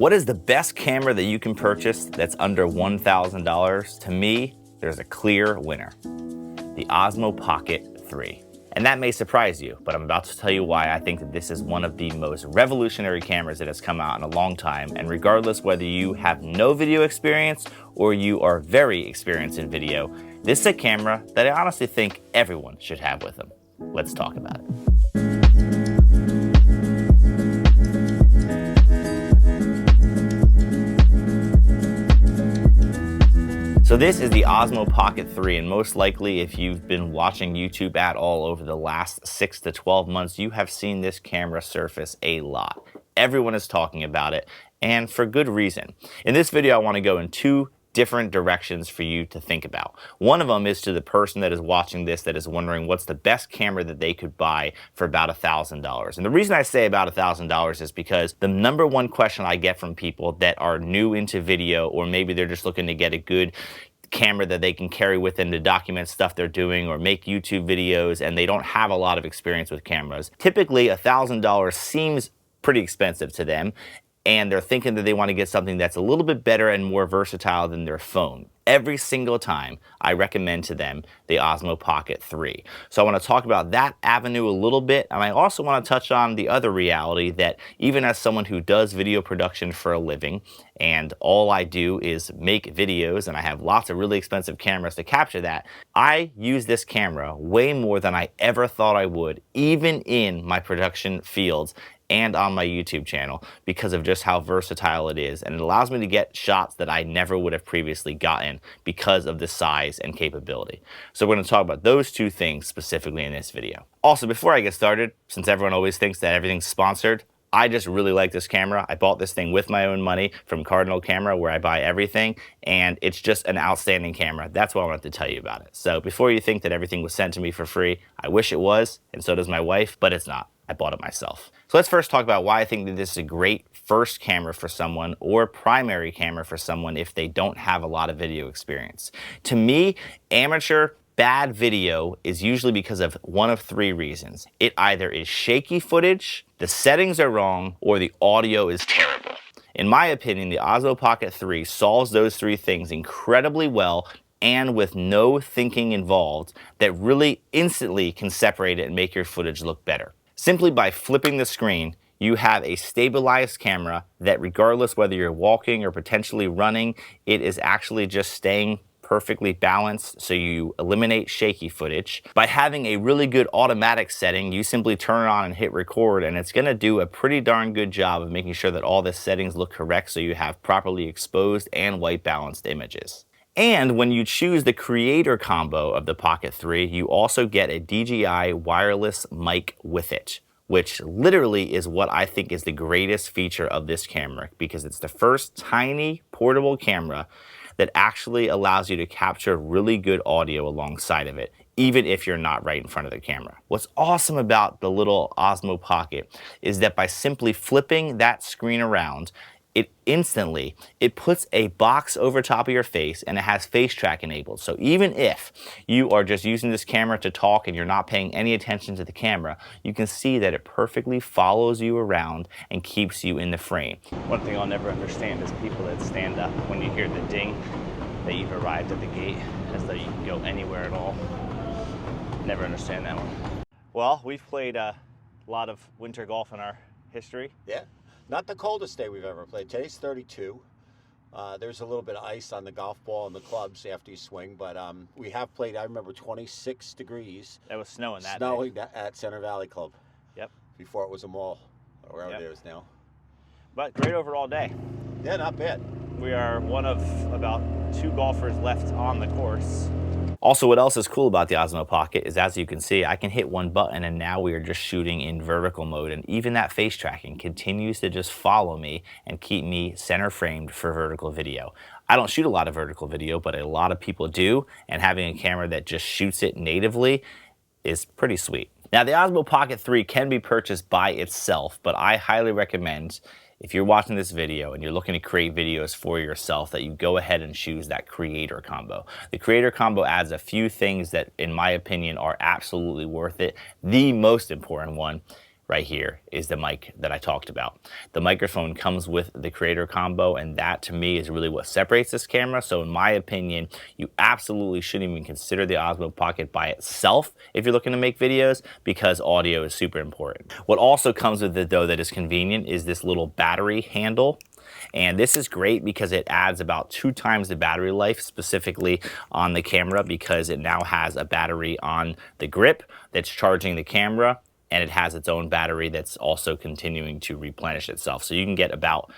What is the best camera that you can purchase that's under $1,000? To me, there's a clear winner. The Osmo Pocket 3. And that may surprise you, but I'm about to tell you why I think that this is one of the most revolutionary cameras that has come out in a long time. And regardless whether you have no video experience or you are very experienced in video, this is a camera that I honestly think everyone should have with them. Let's talk about it. So this is the Osmo Pocket 3, and most likely if you've been watching YouTube at all over the last 6 to 12 months, you have seen this camera surface a lot. Everyone is talking about it, and for good reason. In this video, I want to go in two different directions for you to think about. One of them is to the person that is watching this that is wondering what's the best camera that they could buy for about $1,000. And the reason I say about $1,000 is because the number one question I get from people that are new into video, or maybe they're just looking to get a good camera that they can carry with them to document stuff they're doing or make YouTube videos, and they don't have a lot of experience with cameras. Typically, $1,000 seems pretty expensive to them, and they're thinking that they want to get something that's a little bit better and more versatile than their phone. Every single time, I recommend to them the Osmo Pocket 3. So I want to talk about that avenue a little bit, and I also want to touch on the other reality that even as someone who does video production for a living, and all I do is make videos, and I have lots of really expensive cameras to capture that, I use this camera way more than I ever thought I would, even in my production fields and on my YouTube channel, because of just how versatile it is. And it allows me to get shots that I never would have previously gotten because of the size and capability. So we're gonna talk about those two things specifically in this video. Also, before I get started, since everyone always thinks that everything's sponsored, I just really like this camera. I bought this thing with my own money from Cardinal Camera, where I buy everything, and it's just an outstanding camera. That's why I wanted to tell you about it. So before you think that everything was sent to me for free, I wish it was, and so does my wife, but it's not. I bought it myself. So let's first talk about why I think that this is a great first camera for someone, or primary camera for someone if they don't have a lot of video experience. To me, amateur bad video is usually because of one of three reasons. It either is shaky footage, the settings are wrong, or the audio is terrible. In my opinion, the Osmo Pocket 3 solves those three things incredibly well, and with no thinking involved, that really instantly can separate it and make your footage look better. Simply by flipping the screen, you have a stabilized camera that, regardless whether you're walking or potentially running, it is actually just staying perfectly balanced, so you eliminate shaky footage. By having a really good automatic setting, you simply turn it on and hit record, and it's gonna do a pretty darn good job of making sure that all the settings look correct so you have properly exposed and white balanced images. And when you choose the creator combo of the Pocket 3, you also get a DJI wireless mic with it, which literally is what I think is the greatest feature of this camera, because it's the first tiny portable camera that actually allows you to capture really good audio alongside of it, even if you're not right in front of the camera. What's awesome about the little Osmo Pocket is that by simply flipping that screen around, it puts a box over top of your face, and it has face track enabled. So even if you are just using this camera to talk and you're not paying any attention to the camera, you can see that it perfectly follows you around and keeps you in the frame. One thing I'll never understand is people that stand up when you hear the ding that you've arrived at the gate, as though you can go anywhere at all. Never understand that one. Well, we've played a lot of winter golf in our history. Yeah. Not the coldest day we've ever played. Today's 32. There's a little bit of ice on the golf ball and the clubs after you swing, but we have played, I remember, 26 degrees. That was snowing that day. Snowing at Center Valley Club. Yep. Before it was a mall, or wherever it is now. But great overall day. Yeah, not bad. We are one of about 2 golfers left on the course. Also, what else is cool about the Osmo Pocket is, as you can see, I can hit one button and now we are just shooting in vertical mode, and even that face tracking continues to just follow me and keep me center framed for vertical video. I don't shoot a lot of vertical video, but a lot of people do, and having a camera that just shoots it natively is pretty sweet. Now, the Osmo Pocket 3 can be purchased by itself, but I highly recommend, if you're watching this video and you're looking to create videos for yourself, that you go ahead and choose that creator combo. The creator combo adds a few things that, in my opinion, are absolutely worth it. The most important one, right here is the mic that I talked about. The microphone comes with the Creator Combo, and that to me is really what separates this camera. So in my opinion, you absolutely shouldn't even consider the Osmo Pocket by itself if you're looking to make videos, because audio is super important. What also comes with it though that is convenient is this little battery handle. And this is great because it adds about 2 times the battery life specifically on the camera, because it now has a battery on the grip that's charging the camera, and it has its own battery that's also continuing to replenish itself. So you can get about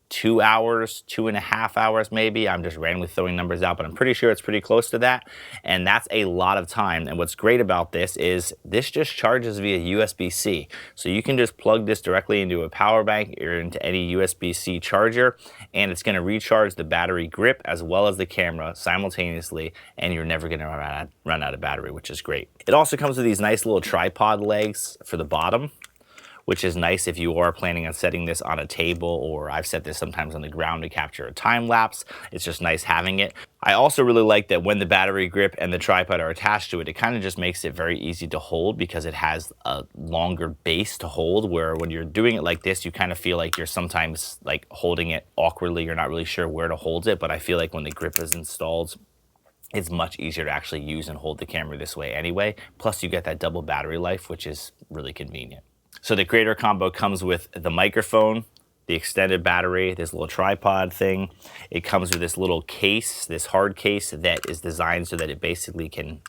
2 hours, 2.5 hours maybe. I'm just randomly throwing numbers out, but I'm pretty sure it's pretty close to that. And that's a lot of time. And what's great about this is this just charges via USB-C. So you can just plug this directly into a power bank or into any USB-C charger, and it's gonna recharge the battery grip as well as the camera simultaneously, and you're never gonna run out of battery, which is great. It also comes with these nice little tripod legs for the bottom, which is nice if you are planning on setting this on a table, or I've set this sometimes on the ground to capture a time lapse. It's just nice having it. I also really like that when the battery grip and the tripod are attached to it, it kind of just makes it very easy to hold because it has a longer base to hold, where when you're doing it like this, you kind of feel like you're sometimes like holding it awkwardly. You're not really sure where to hold it, but I feel like when the grip is installed, it's much easier to actually use and hold the camera this way anyway. Plus you get that double battery life, which is really convenient. So the Creator Combo comes with the microphone, the extended battery, this little tripod thing. It comes with this little case, this hard case that is designed so that it basically can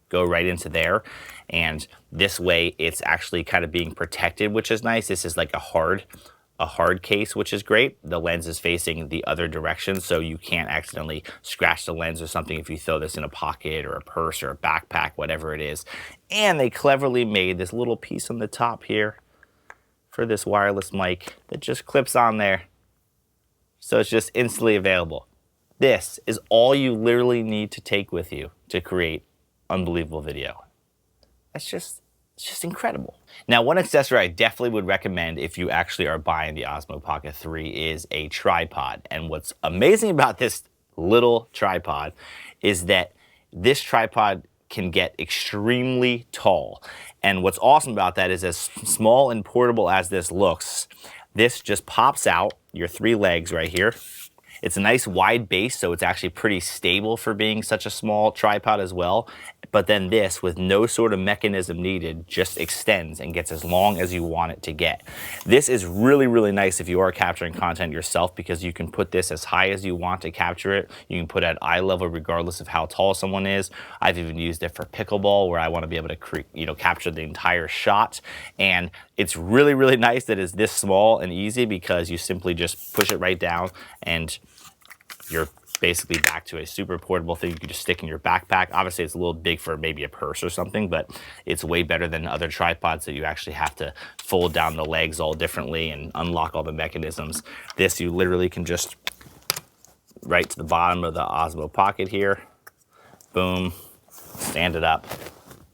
go right into there. And this way it's actually kind of being protected, which is nice. This is like a hard case, which is great. The lens is facing the other direction, so you can't accidentally scratch the lens or something if you throw this in a pocket or a purse or a backpack, whatever it is. And they cleverly made this little piece on the top here for this wireless mic that just clips on there. So it's just instantly available. This is all you literally need to take with you to create unbelievable video. It's just incredible. Now, one accessory I definitely would recommend if you actually are buying the Osmo Pocket 3 is a tripod. And what's amazing about this little tripod is that this tripod can get extremely tall. And what's awesome about that is, as small and portable as this looks, this just pops out your 3 legs right here. It's a nice wide base, so it's actually pretty stable for being such a small tripod as well. But then this, with no sort of mechanism needed, just extends and gets as long as you want it to get. This is really, really nice if you are capturing content yourself, because you can put this as high as you want to capture it. You can put it at eye level regardless of how tall someone is. I've even used it for pickleball, where I want to be able to capture the entire shot. And it's really, really nice that it's this small and easy, because you simply just push it right down and you're basically back to a super portable thing you can just stick in your backpack. Obviously it's a little big for maybe a purse or something, but it's way better than other tripods that you actually have to fold down the legs all differently and unlock all the mechanisms. This, you literally can just right to the bottom of the Osmo Pocket here, boom, stand it up,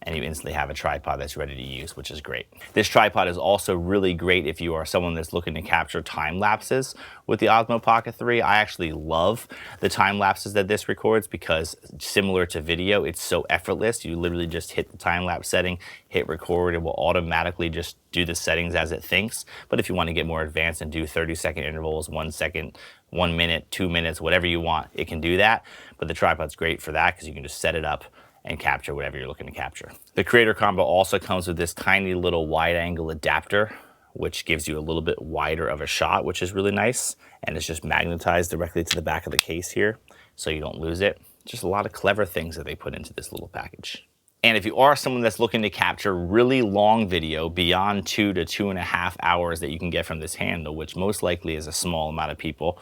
and you instantly have a tripod that's ready to use, which is great. This tripod is also really great if you are someone that's looking to capture time lapses with the Osmo Pocket 3. I actually love the time lapses that this records, because similar to video, it's so effortless. You literally just hit the time lapse setting, hit record, it will automatically just do the settings as it thinks. But if you want to get more advanced and do 30-second intervals, 1 second, 1 minute, 2 minutes, whatever you want, it can do that. But the tripod's great for that, because you can just set it up and capture whatever you're looking to capture. The Creator Combo also comes with this tiny little wide angle adapter, which gives you a little bit wider of a shot, which is really nice. And it's just magnetized directly to the back of the case here, so you don't lose it. Just a lot of clever things that they put into this little package. And if you are someone that's looking to capture really long video beyond 2 to 2.5 hours that you can get from this handle, which most likely is a small amount of people,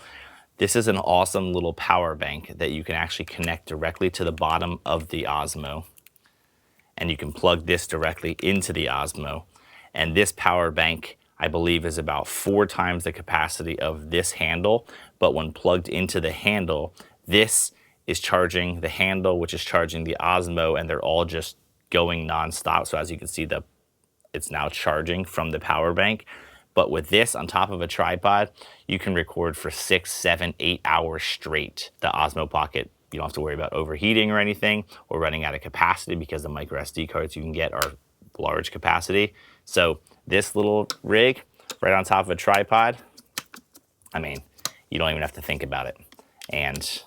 this is an awesome little power bank that you can actually connect directly to the bottom of the Osmo. And you can plug this directly into the Osmo. And this power bank, I believe, is about 4 times the capacity of this handle. But when plugged into the handle, this is charging the handle, which is charging the Osmo, and they're all just going nonstop. So as you can see, it's now charging from the power bank. But with this on top of a tripod, you can record for 6, 7, 8 hours straight. The Osmo Pocket, you don't have to worry about overheating or anything, or running out of capacity, because the micro SD cards you can get are large capacity. So this little rig right on top of a tripod, I mean, you don't even have to think about it. And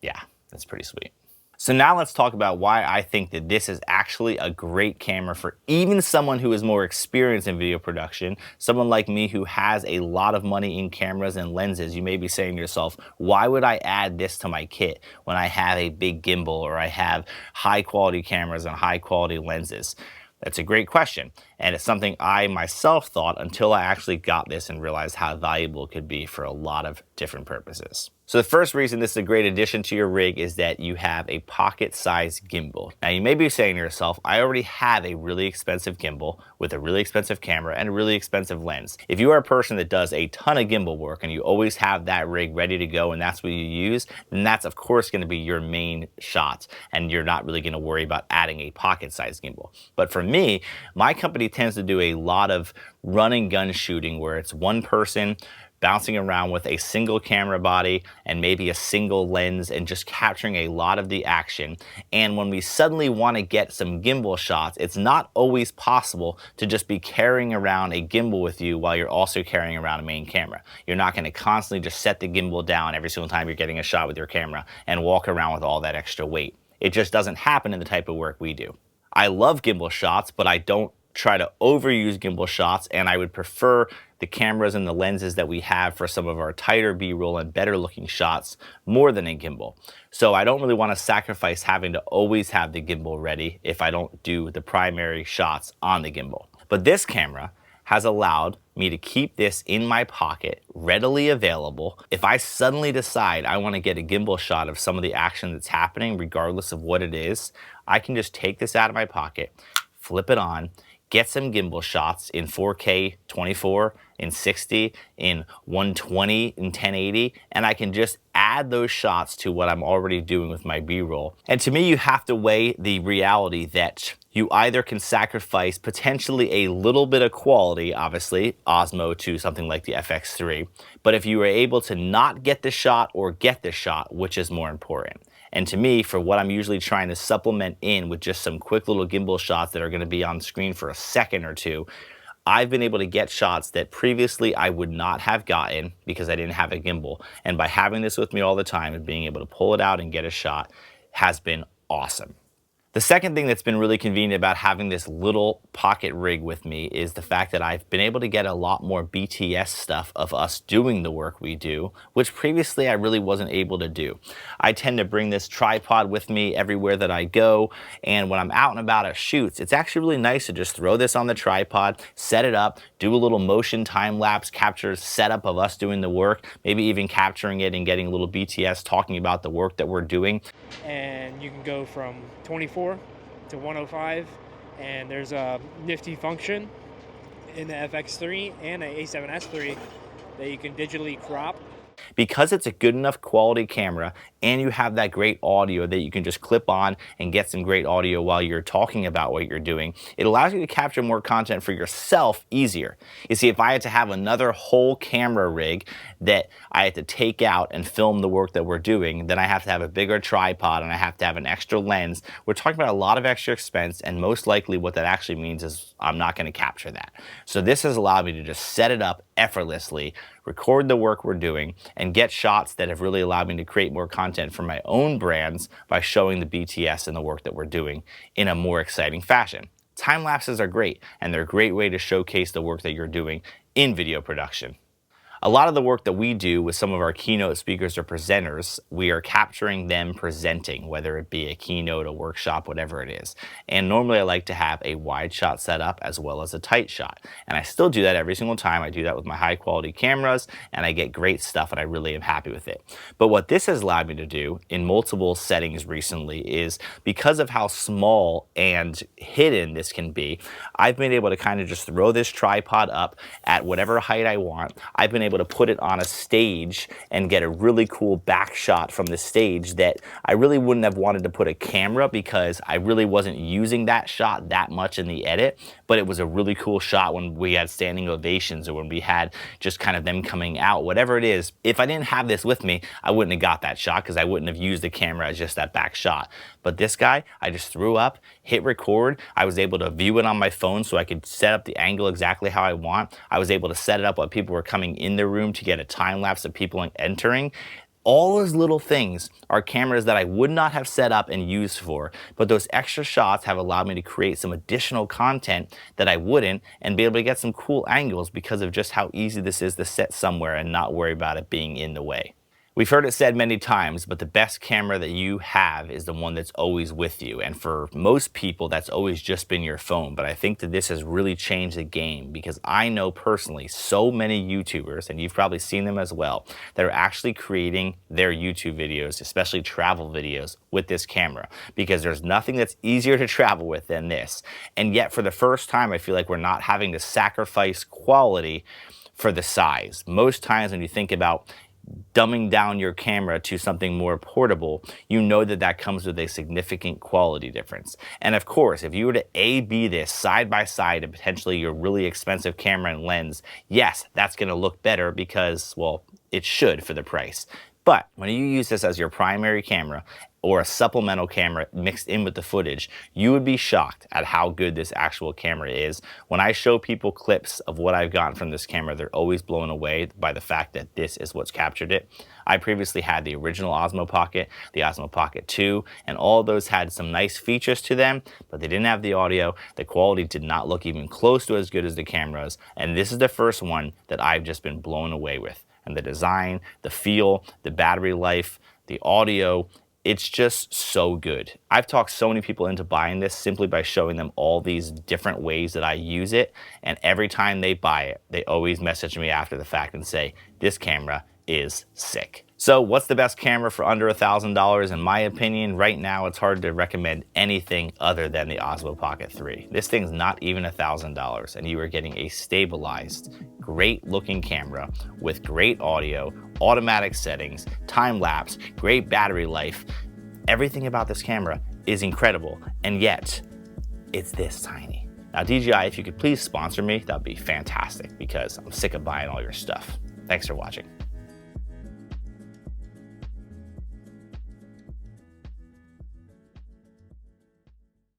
yeah, that's pretty sweet. So now let's talk about why I think that this is actually a great camera for even someone who is more experienced in video production, someone like me who has a lot of money in cameras and lenses. You may be saying to yourself, why would I add this to my kit when I have a big gimbal or I have high quality cameras and high quality lenses? That's a great question, and it's something I myself thought until I actually got this and realized how valuable it could be for a lot of different purposes. So the first reason this is a great addition to your rig is that you have a pocket-sized gimbal. Now you may be saying to yourself, I already have a really expensive gimbal with a really expensive camera and a really expensive lens. If you are a person that does a ton of gimbal work and you always have that rig ready to go and that's what you use, then that's of course going to be your main shot and you're not really going to worry about adding a pocket-sized gimbal. But for me, my company tends to do a lot of run and gun shooting where it's one person bouncing around with a single camera body and maybe a single lens and just capturing a lot of the action. And when we suddenly want to get some gimbal shots, it's not always possible to just be carrying around a gimbal with you while you're also carrying around a main camera. You're not going to constantly just set the gimbal down every single time you're getting a shot with your camera and walk around with all that extra weight. It just doesn't happen in the type of work we do. I love gimbal shots, but I don't try to overuse gimbal shots, and I would prefer the cameras and the lenses that we have for some of our tighter B-roll and better looking shots more than a gimbal. So I don't really want to sacrifice having to always have the gimbal ready if I don't do the primary shots on the gimbal. But this camera has allowed me to keep this in my pocket, readily available. If I suddenly decide I want to get a gimbal shot of some of the action that's happening, regardless of what it is, I can just take this out of my pocket, flip it on, get some gimbal shots in 4K 24, in 60, in 120, in 1080, and I can just add those shots to what I'm already doing with my B-roll. And to me, you have to weigh the reality that you either can sacrifice potentially a little bit of quality, obviously, Osmo to something like the FX3, but if you are able to not get the shot or get the shot, which is more important? And to me, for what I'm usually trying to supplement in with just some quick little gimbal shots that are going to be on screen for a second or two, I've been able to get shots that previously I would not have gotten because I didn't have a gimbal. And by having this with me all the time and being able to pull it out and get a shot has been awesome. The second thing that's been really convenient about having this little pocket rig with me is the fact that I've been able to get a lot more BTS stuff of us doing the work we do, which previously I really wasn't able to do. I tend to bring this tripod with me everywhere that I go, and when I'm out and about at shoots, it's actually really nice to just throw this on the tripod, set it up, do a little motion time-lapse capture setup of us doing the work, maybe even capturing it and getting a little BTS talking about the work that we're doing. And you can go from 24 to 105, and there's a nifty function in the FX3 and the A7S3 that you can digitally crop. Because it's a good enough quality camera and you have that great audio that you can just clip on and get some great audio while you're talking about what you're doing, it allows you to capture more content for yourself easier. You see, if I had to have another whole camera rig that I had to take out and film the work that we're doing, then I have to have a bigger tripod and I have to have an extra lens. We're talking about a lot of extra expense, and most likely what that actually means is I'm not going to capture that. So this has allowed me to just set it up effortlessly, record the work we're doing, and get shots that have really allowed me to create more content for my own brands by showing the BTS and the work that we're doing in a more exciting fashion. Time lapses are great, and they're a great way to showcase the work that you're doing in video production. A lot of the work that we do with some of our keynote speakers or presenters, we are capturing them presenting, whether it be a keynote, a workshop, whatever it is. And normally I like to have a wide shot set up as well as a tight shot. And I still do that every single time. I do that with my high quality cameras, and I get great stuff, and I really am happy with it. But what this has allowed me to do in multiple settings recently is, because of how small and hidden this can be, I've been able to kind of just throw this tripod up at whatever height I want. I've been able able to put it on a stage and get a really cool back shot from the stage that I really wouldn't have wanted to put a camera, because I really wasn't using that shot that much in the edit, but it was a really cool shot when we had standing ovations or when we had just kind of them coming out, whatever it is. If I didn't have this with me, I wouldn't have got that shot because I wouldn't have used the camera as just that back shot. But this guy, I just threw up, hit record. I was able to view it on my phone so I could set up the angle exactly how I want. I was able to set it up while people were coming in the room to get a time lapse of people entering. All those little things are cameras that I would not have set up and used for, but those extra shots have allowed me to create some additional content that I wouldn't, and be able to get some cool angles because of just how easy this is to set somewhere and not worry about it being in the way. We've heard it said many times, but the best camera that you have is the one that's always with you. And for most people, that's always just been your phone. But I think that this has really changed the game, because I know personally so many YouTubers, and you've probably seen them as well, that are actually creating their YouTube videos, especially travel videos, with this camera, because there's nothing that's easier to travel with than this. And yet for the first time, I feel like we're not having to sacrifice quality for the size. Most times when you think about dumbing down your camera to something more portable, you know that that comes with a significant quality difference. And of course, if you were to A/B this side by side to potentially your really expensive camera and lens, yes, that's going to look better because, well, it should for the price. But when you use this as your primary camera or a supplemental camera mixed in with the footage, you would be shocked at how good this actual camera is. When I show people clips of what I've gotten from this camera, they're always blown away by the fact that this is what's captured it. I previously had the original Osmo Pocket, the Osmo Pocket 2, and all those had some nice features to them, but they didn't have the audio. The quality did not look even close to as good as the cameras, and this is the first one that I've just been blown away with. And the design, the feel, the battery life, the audio, it's just so good. I've talked so many people into buying this simply by showing them all these different ways that I use it, and every time they buy it, they always message me after the fact and say, this camera is sick. So what's the best camera for under $1,000? In my opinion, right now, it's hard to recommend anything other than the Osmo Pocket 3. This thing's not even $1,000, and you are getting a stabilized, great looking camera with great audio, automatic settings, time lapse, great battery life. Everything about this camera is incredible, and yet it's this tiny. Now DJI, if you could please sponsor me, that'd be fantastic, because I'm sick of buying all your stuff. Thanks for watching.